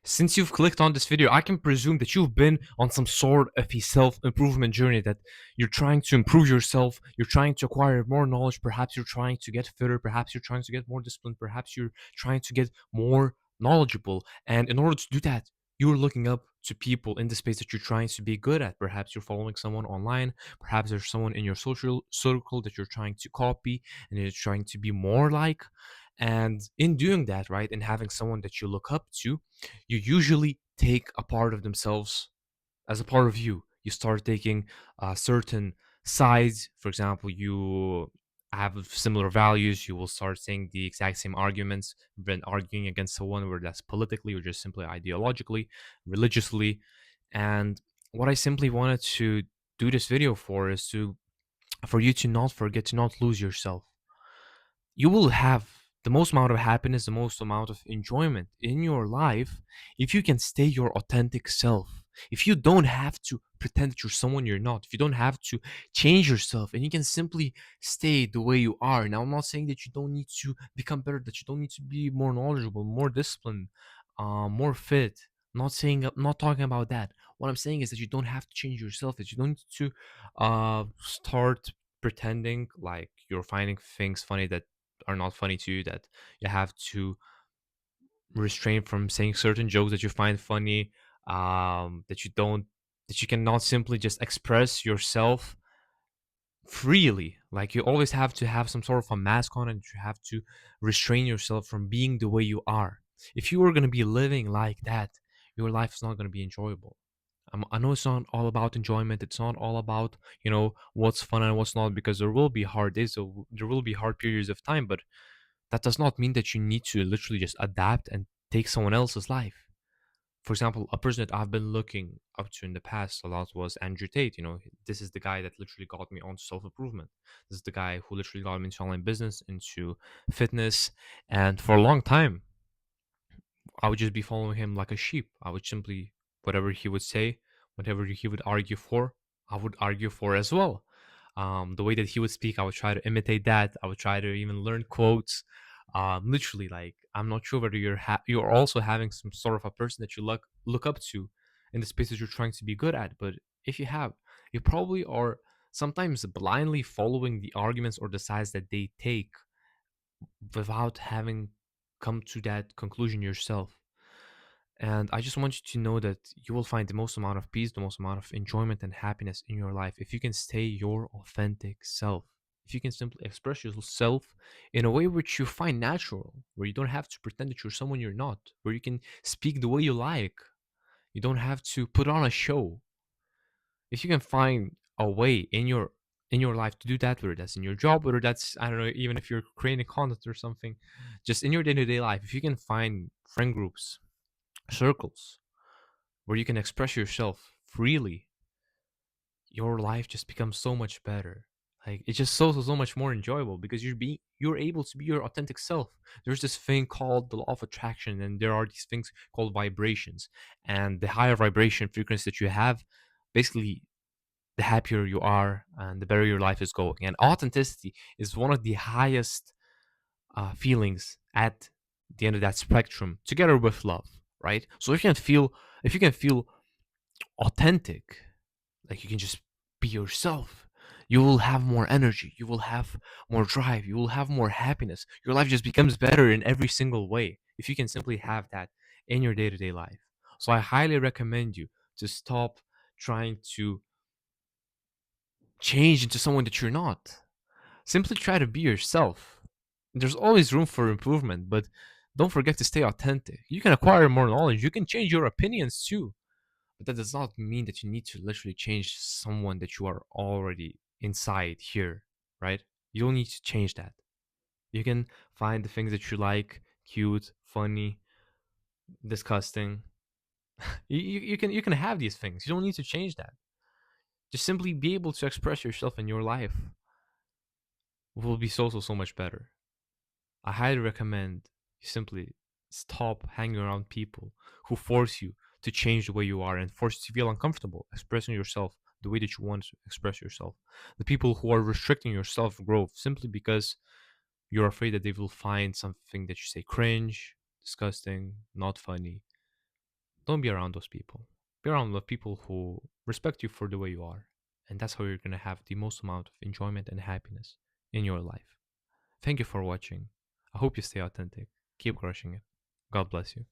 Since you've clicked on this video, I can presume that you've been on some sort of a self-improvement journey, that you're trying to improve yourself, you're trying to acquire more knowledge, perhaps you're trying to get fitter, perhaps you're trying to get more disciplined, perhaps you're trying to get more knowledgeable. And in order to do that, you're looking up to people in the space that you're trying to be good at. Perhaps you're following someone online, perhaps there's someone in your social circle that you're trying to copy and you're trying to be more like. And in doing that, right, and having someone that you look up to, you usually take a part of themselves as a part of you. You start taking certain sides. For example, you have similar values. You will start saying the exact same arguments when arguing against someone, whether that's politically or just simply ideologically, religiously. And what I simply wanted to do this video for is to for you to not forget, to not lose yourself. You will have the most amount of happiness, the most amount of enjoyment in your life if you can stay your authentic self. If you don't have to pretend that you're someone you're not, if you don't have to change yourself and you can simply stay the way you are. Now, I'm not saying that you don't need to become better, that you don't need to be more knowledgeable, more disciplined, more fit. Not talking about that. What I'm saying is that you don't have to change yourself, that you don't need to start pretending like you're finding things funny that are not funny to you, that you have to restrain from saying certain jokes that you find funny, that you don't, that you cannot simply just express yourself freely. Like you always have to have some sort of a mask on, and you have to restrain yourself from being the way you are. If you are going to be living like that, your life is not going to be enjoyable. I know it's not all about enjoyment. It's not all about, what's fun and what's not, because there will be hard days, so there will be hard periods of time, but that does not mean that you need to literally just adapt and take someone else's life. For example, a person that I've been looking up to in the past a lot was Andrew Tate. This is the guy that literally got me on self improvement. This is the guy who literally got me into online business, into fitness. And for a long time, I would just be following him like a sheep. I would simply, whatever he would say, whatever he would argue for, I would argue for as well. The way that he would speak, I would try to imitate that. I would try to even learn quotes. Literally, like, I'm not sure whether you're also having some sort of a person that you look up to in the spaces you're trying to be good at. But if you have, you probably are sometimes blindly following the arguments or the sides that they take without having come to that conclusion yourself. And I just want you to know that you will find the most amount of peace, the most amount of enjoyment and happiness in your life if you can stay your authentic self. If you can simply express yourself in a way which you find natural, where you don't have to pretend that you're someone you're not, where you can speak the way you like, you don't have to put on a show. If you can find a way in your life to do that, whether that's in your job, whether that's, I don't know, even if you're creating content or something, just in your day-to-day life, if you can find friend groups, circles where you can express yourself freely, your life just becomes so much better. Like it's just so much more enjoyable because you're able to be your authentic self. There's this thing called the law of attraction, and there are these things called vibrations. And the higher vibration frequency that you have, basically the happier you are and the better your life is going. And authenticity is one of the highest feelings at the end of that spectrum, together with love, right? So if you can feel authentic, like you can just be yourself, you will have more energy, you will have more drive, you will have more happiness. Your life just becomes better in every single way if you can simply have that in your day-to-day life. So I highly recommend you to stop trying to change into someone that you're not. Simply try to be yourself. There's always room for improvement, but don't forget to stay authentic. You can acquire more knowledge, you can change your opinions too, but that does not mean that you need to literally change someone that you are already inside here, right? You don't need to change that. You can find the things that you like, cute, funny, disgusting. You can have these things. You don't need to change that. Just simply be able to express yourself in your life will be so much better. I highly recommend you simply stop hanging around people who force you to change the way you are and force you to feel uncomfortable expressing yourself the way that you want to express yourself. The people who are restricting your self growth simply because you're afraid that they will find something that you say cringe, disgusting, not funny. Don't be around those people. Be around the people who respect you for the way you are. And that's how you're going to have the most amount of enjoyment and happiness in your life. Thank you for watching. I hope you stay authentic. Keep crushing it. God bless you.